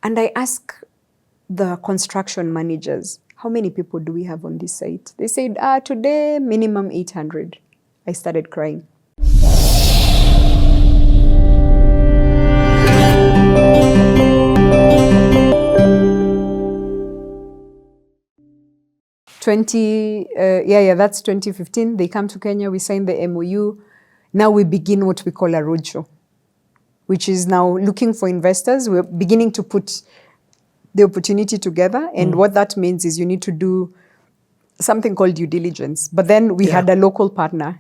And I ask the construction managers, how many people do we have on this site? They said, today, minimum 800. I started crying. That's 2015. They come to Kenya, we sign the MOU. Now we begin what we call a roadshow, which is now looking for investors. We're beginning to put the opportunity together. And what that means is you need to do something called due diligence. But then we had a local partner.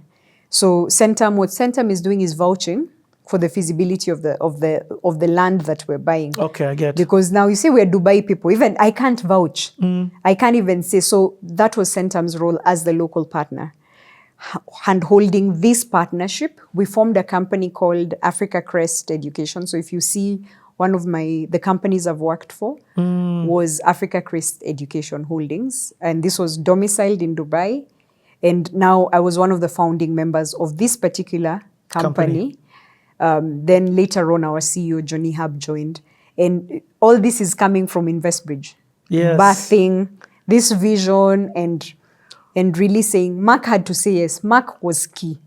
So Centum, what Centum is doing is vouching for the feasibility of the land that we're buying. Okay, I get. Because now you see we're Dubai people. Even I can't vouch. I can't even say. So that was Centum's role as the local partner. Hand-holding this partnership, we formed a company called Africa Crest Education. So if you see one of the companies I've worked for was Africa Crest Education Holdings. And this was domiciled in Dubai. And now I was one of the founding members of this particular company. Then later on, our CEO, Johnny Hub, joined. And all this is coming from InvestBridge. Yes. Birthing this vision and really saying, Mark had to say yes. Mark was key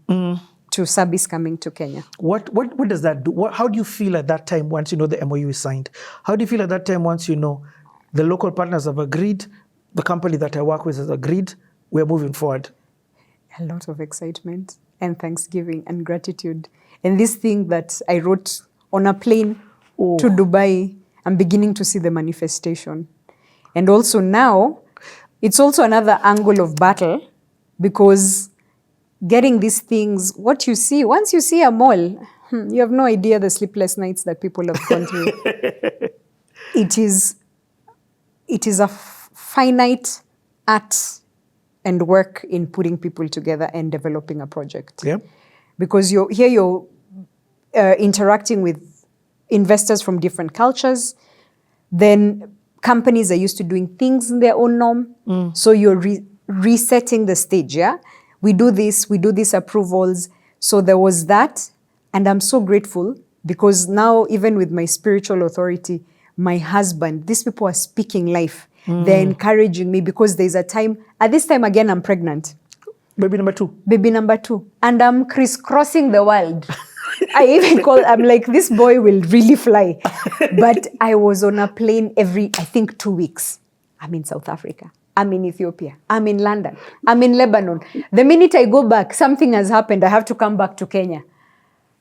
to Sabis coming to Kenya. What does that do? How do you feel at that time once you know the MOU is signed? How do you feel at that time once you know the local partners have agreed, the company that I work with has agreed, we're moving forward? A lot of excitement and thanksgiving and gratitude. And this thing that I wrote on a plane to Dubai, I'm beginning to see the manifestation. And also now, it's also another angle of battle because getting these things, what you see, once you see a mall, you have no idea the sleepless nights that people have gone through. It is a finite art and work in putting people together and developing a project. Yeah. Because you're interacting with investors from different cultures, then companies are used to doing things in their own norm. So you're resetting the stage, yeah? We do these approvals. So there was that. And I'm so grateful because now, even with my spiritual authority, my husband, these people are speaking life. They're encouraging me because there's a time, at this time again, I'm pregnant. Baby number 2. Baby number 2. And I'm crisscrossing the world. I'm like, this boy will really fly. But I was on a plane every, I think, 2 weeks. I'm in South Africa. I'm in Ethiopia. I'm in London. I'm in Lebanon. The minute I go back, something has happened. I have to come back to Kenya.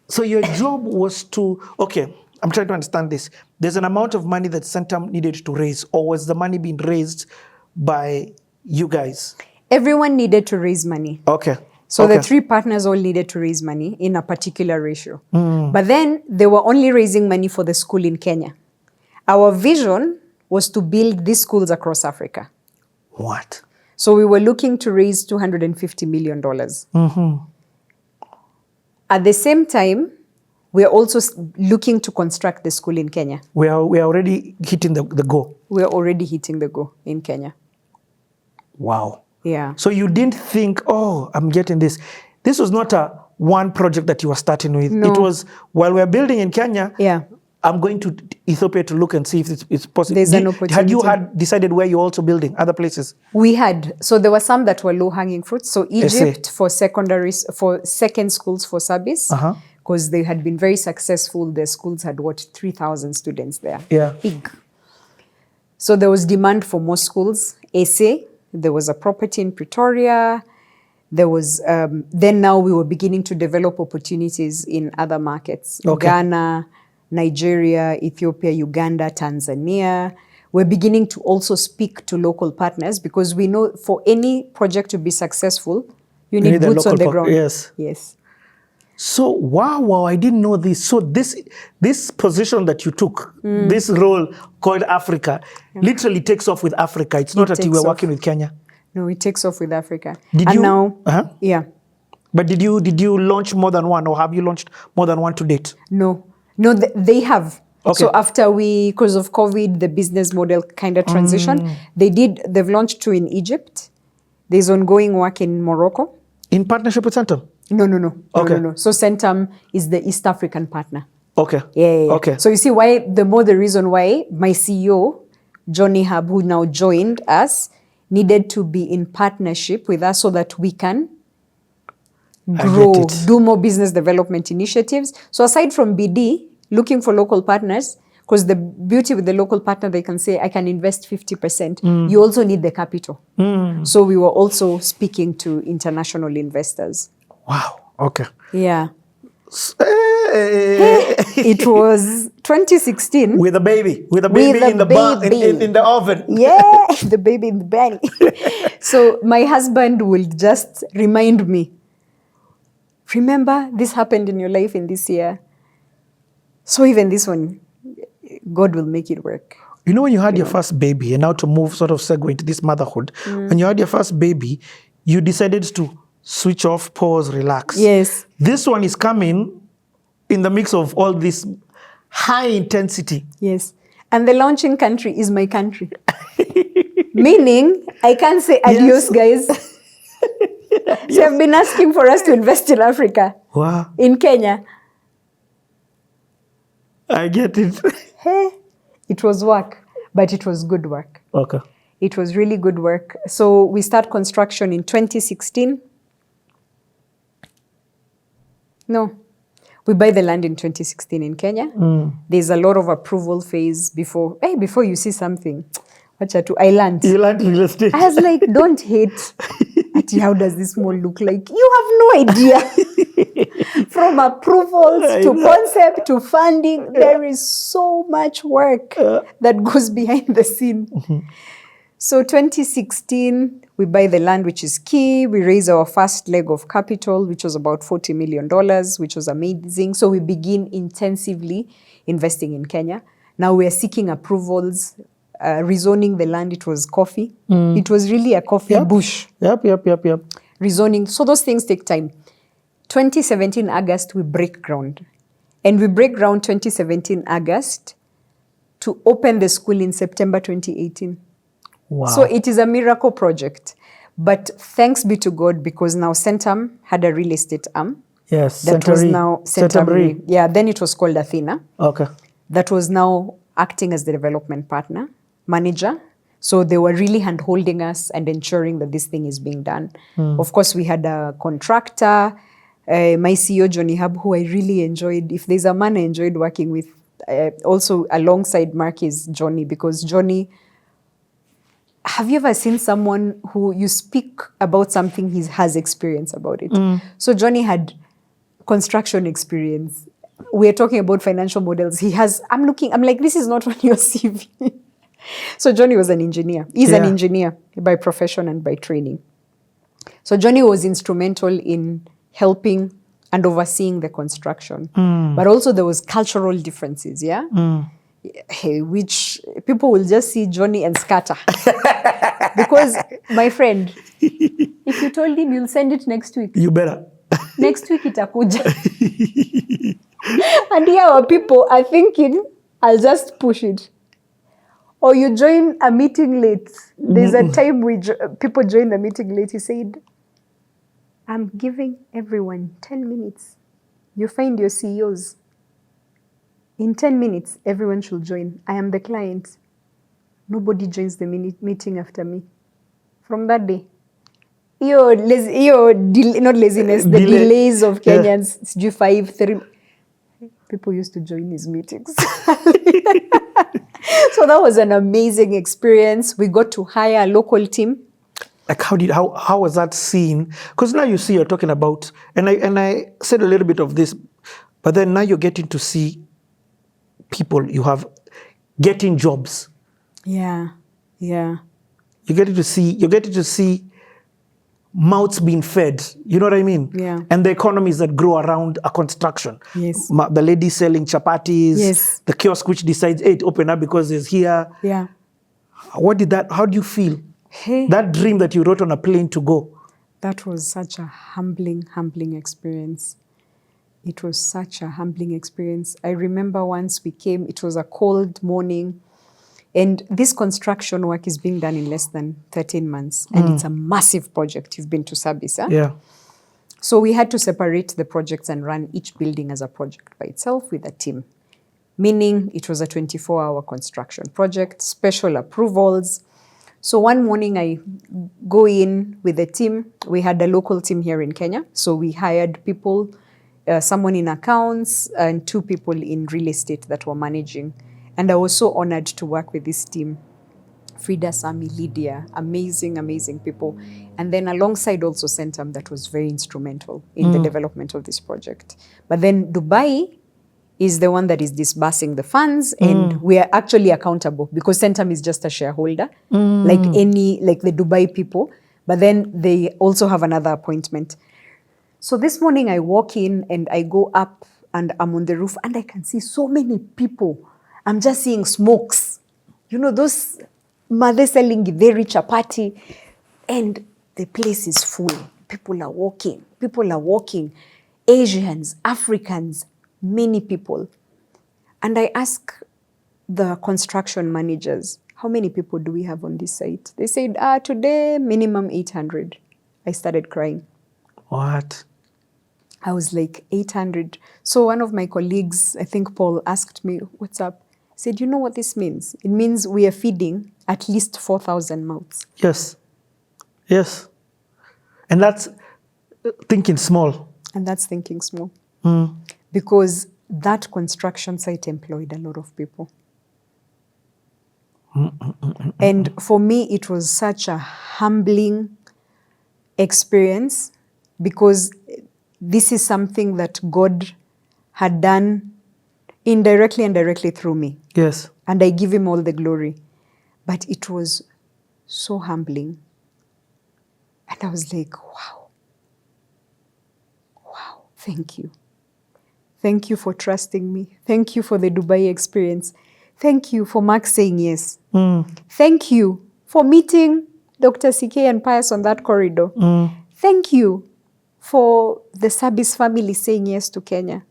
So your job was to, okay, I'm trying to understand this. There's an amount of money that Centum needed to raise, or was the money being raised by you guys? Everyone needed to raise money. Okay. So the 3 partners all needed to raise money in a particular ratio. But then they were only raising money for the school in Kenya. Our vision was to build these schools across Africa. What? So we were looking to raise $250 million. At the same time, we are also looking to construct the school in Kenya. We are already hitting the goal. We are already hitting the goal in Kenya. Wow. Yeah. So you didn't think, oh, I'm getting this. This was not a one project that you were starting with. No. It was, while we're building in Kenya, I'm going to Ethiopia to look and see if it's possible. There's an opportunity. Had you decided where you're also building, other places? We had. So there were some that were low-hanging fruits. So Egypt for second schools for Sabis, because they had been very successful. The schools had 3,000 students there. Yeah. Big. So there was demand for more schools. SA, there was a property in Pretoria. There was, then now we were beginning to develop opportunities in other markets. Ghana, Nigeria, Ethiopia, Uganda, Tanzania. We're beginning to also speak to local partners because we know for any project to be successful, you need boots on the ground. Yes. So, wow, I didn't know this. So this position that you took, this role called Africa, literally takes off with Africa. It's not that you were working with Kenya. No, it takes off with Africa. But did you launch more than one, or have you launched more than one to date? No, they have. Okay. So after because of COVID, the business model kind of transitioned. They've launched 2 in Egypt. There's ongoing work in Morocco. In partnership with Centum? No. So Centum is the East African partner. Okay. Yeah. Okay. So you see the reason why my CEO, Johnny Hub, who now joined us, needed to be in partnership with us so that we can grow, do more business development initiatives. So aside from BD, looking for local partners, because the beauty with the local partner, they can say, I can invest 50%. You also need the capital. So we were also speaking to international investors. Wow. Okay. Yeah. It was 2016. With a baby in the oven. Yeah, the baby in the belly. So my husband will just remind me, remember this happened in your life in this year. So even this one, God will make it work. You know, when you had your first baby, and now to move sort of segue into this motherhood, when you had your first baby, you decided to switch off, pause, relax. Yes. This one is coming in the mix of all this high intensity. Yes. And the launching country is my country. Meaning, I can't say adios, guys. So I've been asking for us to invest in Africa. Wow. In Kenya. I get it. Hey, it was work, but it was good work. Okay. It was really good work. So we start construction in 2016. No, we buy the land in 2016 in Kenya. There's a lot of approval phase before you see something. I learned. You learned real estate. I was like, don't hate. How does this mall look like? You have no idea. From approvals to concept to funding, there is so much work that goes behind the scene. So 2016, we buy the land, which is key. We raise our first leg of capital, which was about $40 million, which was amazing. So we begin intensively investing in Kenya. Now we are seeking approvals, rezoning the land. It was coffee. It was really a coffee bush. Yep. Rezoning. So those things take time. 2017 August, we break ground. And we break ground 2017 August to open the school in September 2018. Wow. So it is a miracle project. But thanks be to God, because now Centum had a real estate arm. Yes, that was now Centum. Yeah, then it was called Athena. Okay. That was now acting as the development partner, manager. So they were really hand-holding us and ensuring that this thing is being done. Of course, we had a contractor, my CEO, Johnny Hub, who I really enjoyed. If there's a man I enjoyed working with, also alongside Mark, is Johnny, because Johnny, have you ever seen someone who you speak about something he has experience about it? So Johnny had construction experience. We're talking about financial models. I'm like, this is not on your CV. So Johnny was an engineer. He's an engineer by profession and by training. So Johnny was instrumental in helping and overseeing the construction. But also there was cultural differences, which people will just see Johnny and scatter. Because, my friend, if you told him you'll send it next week, you better. Next week itakuja. And here our people are thinking, I'll just push it. Or you join a meeting late. There's a time people join the meeting late. He said, I'm giving everyone 10 minutes. You find your CEOs. In 10 minutes, everyone should join. I am the client. Nobody joins the meeting after me. From that day, not laziness, the delays of Kenyans, it's 5, 3. People used to join his meetings. So that was an amazing experience. We got to hire a local team. Like how was that seen? Because now you see you're talking about, and I said a little bit of this, but then now you're getting to see people you have getting jobs. Yeah. You're getting to see mouths being fed. You know what I mean? Yeah. And the economies that grow around a construction. Yes. The lady selling chapatis. Yes. The kiosk which decides, hey, open up because it's here. Yeah. How do you feel? Hey. That dream that you wrote on a plane to go. That was such a humbling experience. It was such a humbling experience. I remember once we came, it was a cold morning, and this construction work is being done in less than 13 months. And it's a massive project. You've been to Sabisa. Yeah. So we had to separate the projects and run each building as a project by itself with a team, meaning it was a 24-hour construction project, special approvals. So one morning I go in with the team. We had a local team here in Kenya. So we hired people, someone in accounts and 2 people in real estate that were managing. And I was so honored to work with this team. Frida, Sami, Lydia, amazing, amazing people. And then alongside also Centum that was very instrumental in the development of this project. But then Dubai is the one that is disbursing the funds and we are actually accountable because Centum is just a shareholder, like the Dubai people. But then they also have another appointment. So this morning I walk in and I go up and I'm on the roof and I can see so many people. I'm just seeing smokes. You know, those mothers selling githeri chapati, and the place is full. People are walking. Asians, Africans, many people. And I ask the construction managers, how many people do we have on this site? They said, today minimum 800. I started crying. What? I was like, 800. So one of my colleagues, I think Paul, asked me, what's up? I said, you know what this means? It means we are feeding at least 4,000 mouths. Yes. Yes. And that's thinking small. And that's thinking small. Because that construction site employed a lot of people. And for me, it was such a humbling experience because this is something that God had done indirectly and directly through me. Yes. And I give him all the glory. But it was so humbling. And I was like, wow. Wow, thank you. Thank you for trusting me. Thank you for the Dubai experience. Thank you for Mark saying yes. Thank you for meeting Dr. CK and Pius on that corridor. Thank you for the Sabis family saying yes to Kenya.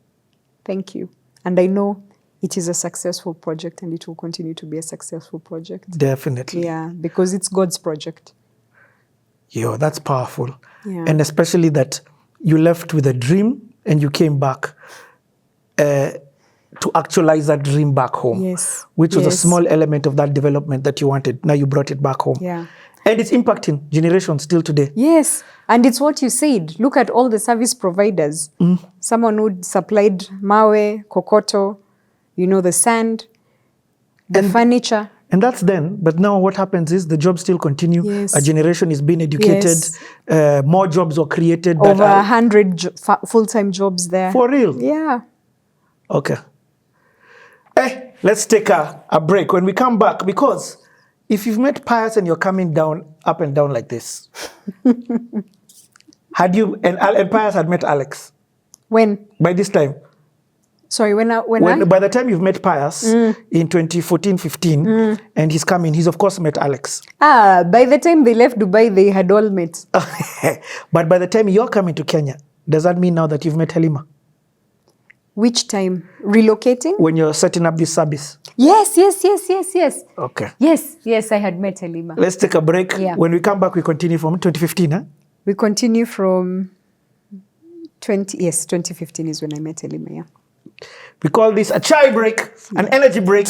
Thank you. And I know it is a successful project and it will continue to be a successful project. Definitely. Yeah, because it's God's project. Yo, that's powerful. Yeah. And especially that you left with a dream and you came back to actualize that dream back home. Yes. Which was a small element of that development that you wanted. Now you brought it back home. Yeah. And it's impacting generations still today. Yes. And it's what you said. Look at all the service providers. Someone who supplied mawe, kokoto, you know, the sand, the furniture. And that's then. But now what happens is the jobs still continue. Yes. A generation is being educated. Yes. More jobs are created. Over 100 full-time jobs there. For real? Yeah. Okay. Let's take a break. When we come back, because if you've met Pius and you're coming down, up and down like this, had you, and Pius had met Alex? When? By this time? Sorry, when by the time you've met Pius in 2014-15, and he's coming, he's of course met Alex. By the time they left Dubai, they had all met. But by the time you're coming to Kenya, does that mean now that you've met Halima? Which time? Relocating? When you're setting up this service? Yes. Okay. Yes, I had met Halima. Let's take a break. Yeah. When we come back, we continue from 2015, huh? We continue from 2015 is when I met Halima, yeah. We call this a chai break, an energy break.